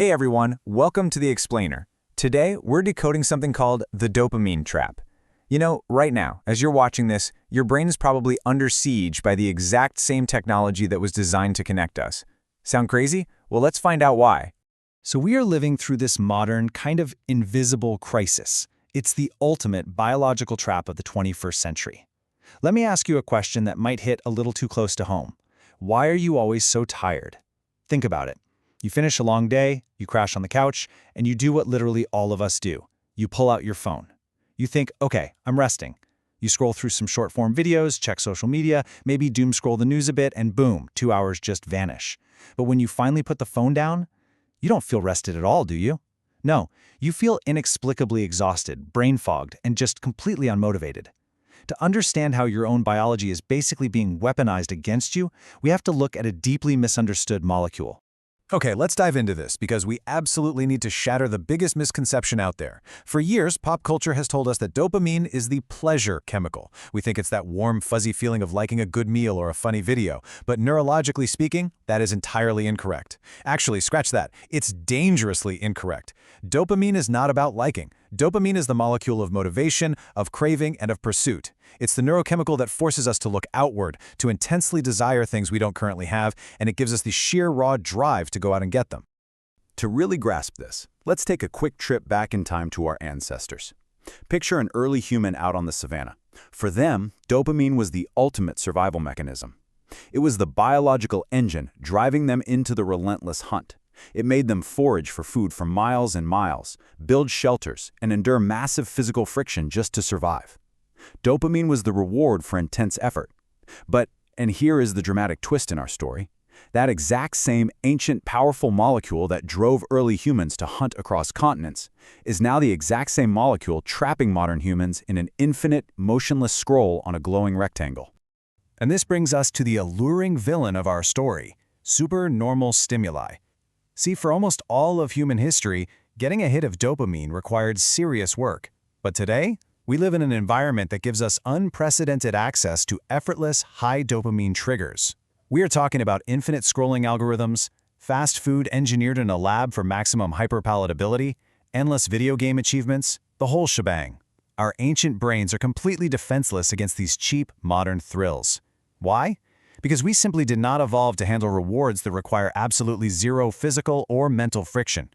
Hey everyone, welcome to The Explainer. Today, we're decoding something called the dopamine trap. You know, right now, as you're watching this, your brain is probably under siege by the exact same technology that was designed to connect us. Sound crazy? Well, let's find out why. So we are living through this modern, kind of invisible crisis. It's the ultimate biological trap of the 21st century. Let me ask you a question that might hit a little too close to home. Why are you always so tired? Think about it. You finish a long day, you crash on the couch, and you do what literally all of us do. You pull out your phone. You think, okay, I'm resting. You scroll through some short-form videos, check social media, maybe doom scroll the news a bit, and boom, 2 hours just vanish. But when you finally put the phone down, you don't feel rested at all, do you? No, you feel inexplicably exhausted, brain-fogged, and just completely unmotivated. To understand how your own biology is basically being weaponized against you, we have to look at a deeply misunderstood molecule. Okay, let's dive into this because we absolutely need to shatter the biggest misconception out there. For years, pop culture has told us that dopamine is the pleasure chemical. We think it's that warm, fuzzy feeling of liking a good meal or a funny video. But neurologically speaking, that is entirely incorrect. Actually, scratch that. It's dangerously incorrect. Dopamine is not about liking. Dopamine is the molecule of motivation, of craving, and of pursuit. It's the neurochemical that forces us to look outward, to intensely desire things we don't currently have, and it gives us the sheer raw drive to go out and get them. To really grasp this, let's take a quick trip back in time to our ancestors. Picture an early human out on the savannah. For them, dopamine was the ultimate survival mechanism. It was the biological engine driving them into the relentless hunt. It made them forage for food for miles and miles, build shelters, and endure massive physical friction just to survive. Dopamine was the reward for intense effort. But, and here is the dramatic twist in our story, that exact same ancient powerful molecule that drove early humans to hunt across continents is now the exact same molecule trapping modern humans in an infinite, motionless scroll on a glowing rectangle. And this brings us to the alluring villain of our story, supernormal stimuli. See, for almost all of human history, getting a hit of dopamine required serious work. But today, we live in an environment that gives us unprecedented access to effortless, high dopamine triggers. We are talking about infinite scrolling algorithms, fast food engineered in a lab for maximum hyperpalatability, endless video game achievements, the whole shebang. Our ancient brains are completely defenseless against these cheap, modern thrills. Why? Because we simply did not evolve to handle rewards that require absolutely zero physical or mental friction.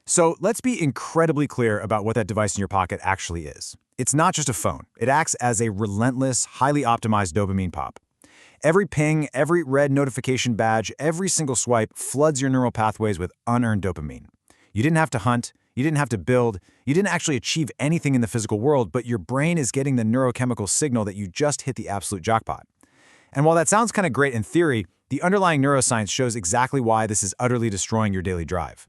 So let's be incredibly clear about what that device in your pocket actually is. It's not just a phone. It acts as a relentless, highly optimized dopamine pop. Every ping, every red notification badge, every single swipe floods your neural pathways with unearned dopamine. You didn't have to hunt, you didn't have to build, you didn't actually achieve anything in the physical world, but your brain is getting the neurochemical signal that you just hit the absolute jackpot. And while that sounds kind of great in theory, the underlying neuroscience shows exactly why this is utterly destroying your daily drive.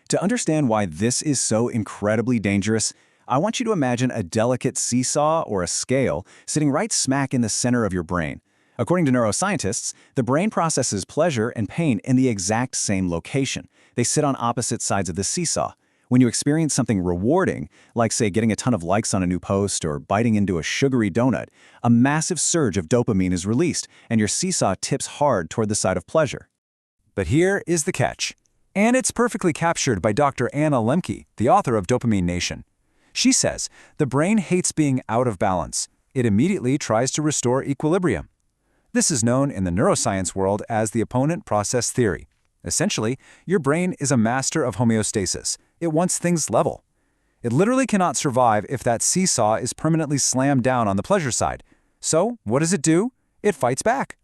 To understand why this is so incredibly dangerous, I want you to imagine a delicate seesaw or a scale sitting right smack in the center of your brain. According to neuroscientists, the brain processes pleasure and pain in the exact same location. They sit on opposite sides of the seesaw. When you experience something rewarding, like say getting a ton of likes on a new post or biting into a sugary donut, a massive surge of dopamine is released and your seesaw tips hard toward the side of pleasure. But here is the catch. And it's perfectly captured by Dr. Lembke, the author of Dopamine Nation. She says, the brain hates being out of balance. It immediately tries to restore equilibrium. This is known in the neuroscience world as the opponent process theory. Essentially, your brain is a master of homeostasis. It wants things level. It literally cannot survive if that seesaw is permanently slammed down on the pleasure side. So, what does it do? It fights back.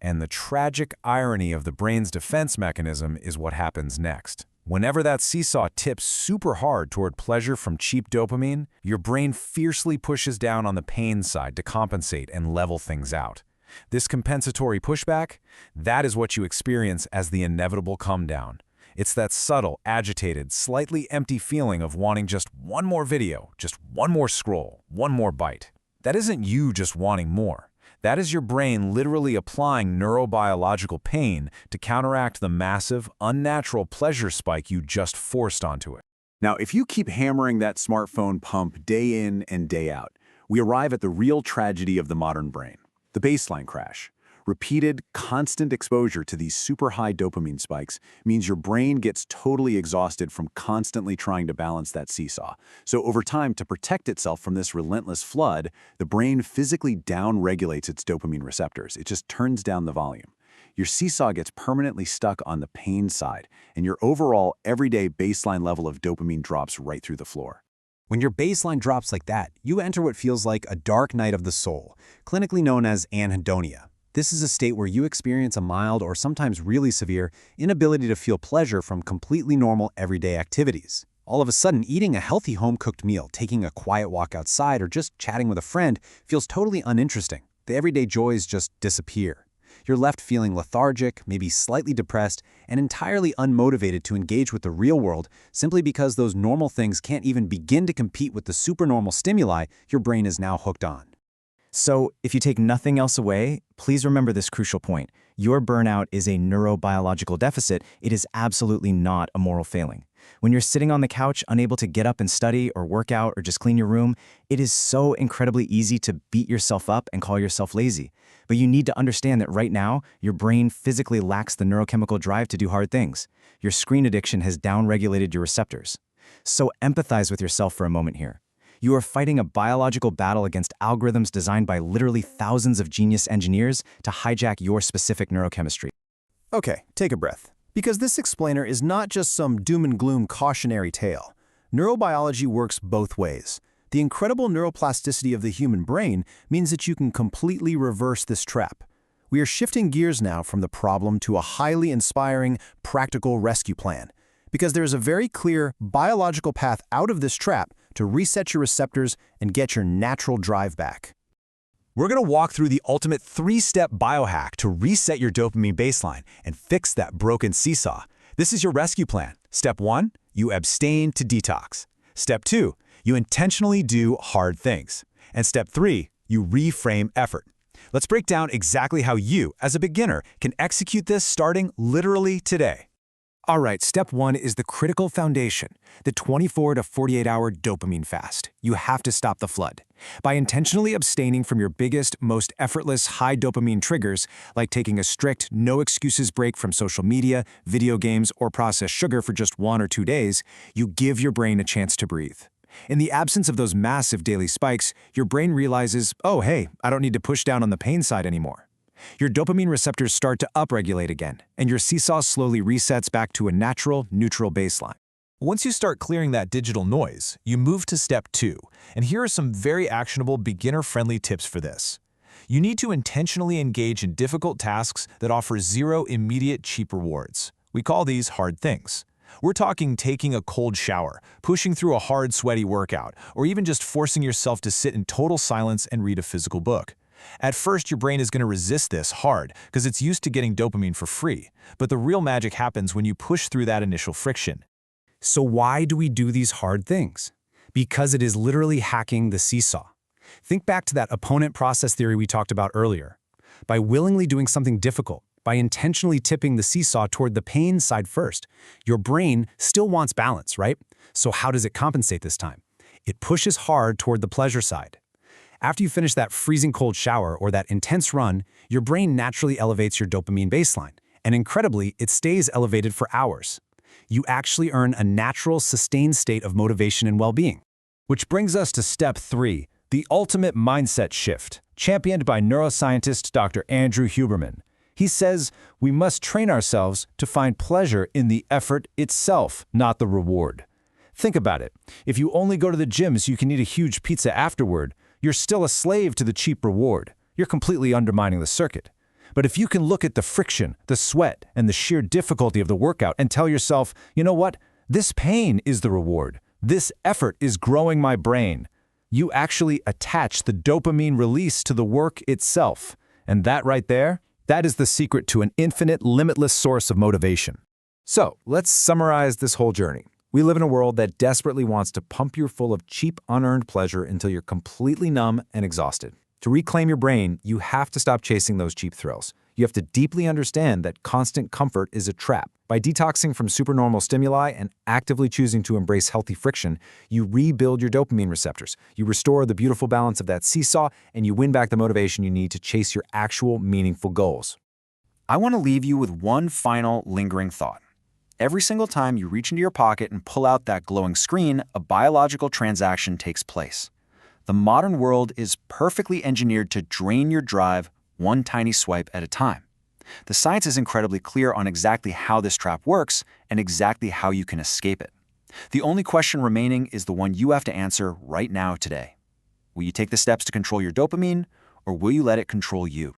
And the tragic irony of the brain's defense mechanism is what happens next. Whenever that seesaw tips super hard toward pleasure from cheap dopamine, your brain fiercely pushes down on the pain side to compensate and level things out. This compensatory pushback, that is what you experience as the inevitable come-down. It's that subtle, agitated, slightly empty feeling of wanting just one more video, just one more scroll, one more bite. That isn't you just wanting more. That is your brain literally applying neurobiological pain to counteract the massive, unnatural pleasure spike you just forced onto it. Now, if you keep hammering that smartphone pump day in and day out, we arrive at the real tragedy of the modern brain, the baseline crash. Repeated, constant exposure to these super high dopamine spikes means your brain gets totally exhausted from constantly trying to balance that seesaw. So over time, to protect itself from this relentless flood, the brain physically down-regulates its dopamine receptors. It just turns down the volume. Your seesaw gets permanently stuck on the pain side, and your overall everyday baseline level of dopamine drops right through the floor. When your baseline drops like that, you enter what feels like a dark night of the soul, clinically known as anhedonia. This is a state where you experience a mild or sometimes really severe inability to feel pleasure from completely normal everyday activities. All of a sudden, eating a healthy home-cooked meal, taking a quiet walk outside, or just chatting with a friend feels totally uninteresting. The everyday joys just disappear. You're left feeling lethargic, maybe slightly depressed, and entirely unmotivated to engage with the real world simply because those normal things can't even begin to compete with the supernormal stimuli your brain is now hooked on. So, if you take nothing else away, please remember this crucial point. Your burnout is a neurobiological deficit. It is absolutely not a moral failing. When you're sitting on the couch, unable to get up and study or work out or just clean your room, it is so incredibly easy to beat yourself up and call yourself lazy. But you need to understand that right now, your brain physically lacks the neurochemical drive to do hard things. Your screen addiction has downregulated your receptors. So empathize with yourself for a moment here. You are fighting a biological battle against algorithms designed by literally thousands of genius engineers to hijack your specific neurochemistry. Okay, take a breath. Because this explainer is not just some doom and gloom cautionary tale. Neurobiology works both ways. The incredible neuroplasticity of the human brain means that you can completely reverse this trap. We are shifting gears now from the problem to a highly inspiring, practical rescue plan. Because there is a very clear biological path out of this trap to reset your receptors and get your natural drive back. We're going to walk through the ultimate 3-step biohack to reset your dopamine baseline and fix that broken seesaw. This is your rescue plan. Step 1, you abstain to detox. Step 2, you intentionally do hard things. And step 3, you reframe effort. Let's break down exactly how you, as a beginner, can execute this starting literally today. All right, step 1 is the critical foundation, the 24 to 48-hour dopamine fast. You have to stop the flood. By intentionally abstaining from your biggest, most effortless high dopamine triggers, like taking a strict, no-excuses break from social media, video games, or processed sugar for just 1 or 2 days, you give your brain a chance to breathe. In the absence of those massive daily spikes, your brain realizes, oh, hey, I don't need to push down on the pain side anymore. Your dopamine receptors start to upregulate again, and your seesaw slowly resets back to a natural, neutral baseline. Once you start clearing that digital noise, you move to step 2, and here are some very actionable, beginner-friendly tips for this. You need to intentionally engage in difficult tasks that offer zero immediate cheap rewards. We call these hard things. We're talking taking a cold shower, pushing through a hard, sweaty workout, or even just forcing yourself to sit in total silence and read a physical book. At first, your brain is going to resist this hard because it's used to getting dopamine for free, but the real magic happens when you push through that initial friction. So why do we do these hard things? Because it is literally hacking the seesaw. Think back to that opponent process theory we talked about earlier. By willingly doing something difficult, by intentionally tipping the seesaw toward the pain side first, your brain still wants balance, right? So how does it compensate this time? It pushes hard toward the pleasure side. After you finish that freezing cold shower or that intense run, your brain naturally elevates your dopamine baseline, and incredibly, it stays elevated for hours. You actually earn a natural, sustained state of motivation and well-being. Which brings us to step 3, the ultimate mindset shift, championed by neuroscientist Dr. Andrew Huberman. He says, we must train ourselves to find pleasure in the effort itself, not the reward. Think about it. If you only go to the gym so you can eat a huge pizza afterward, you're still a slave to the cheap reward. You're completely undermining the circuit. But if you can look at the friction, the sweat, and the sheer difficulty of the workout and tell yourself, you know what? This pain is the reward. This effort is growing my brain. You actually attach the dopamine release to the work itself. And that right there, that is the secret to an infinite, limitless source of motivation. So let's summarize this whole journey. We live in a world that desperately wants to pump you full of cheap, unearned pleasure until you're completely numb and exhausted. To reclaim your brain, you have to stop chasing those cheap thrills. You have to deeply understand that constant comfort is a trap. By detoxing from supernormal stimuli and actively choosing to embrace healthy friction, you rebuild your dopamine receptors. You restore the beautiful balance of that seesaw, and you win back the motivation you need to chase your actual meaningful goals. I want to leave you with one final lingering thought. Every single time you reach into your pocket and pull out that glowing screen, a biological transaction takes place. The modern world is perfectly engineered to drain your drive one tiny swipe at a time. The science is incredibly clear on exactly how this trap works and exactly how you can escape it. The only question remaining is the one you have to answer right now today. Will you take the steps to control your dopamine, or will you let it control you?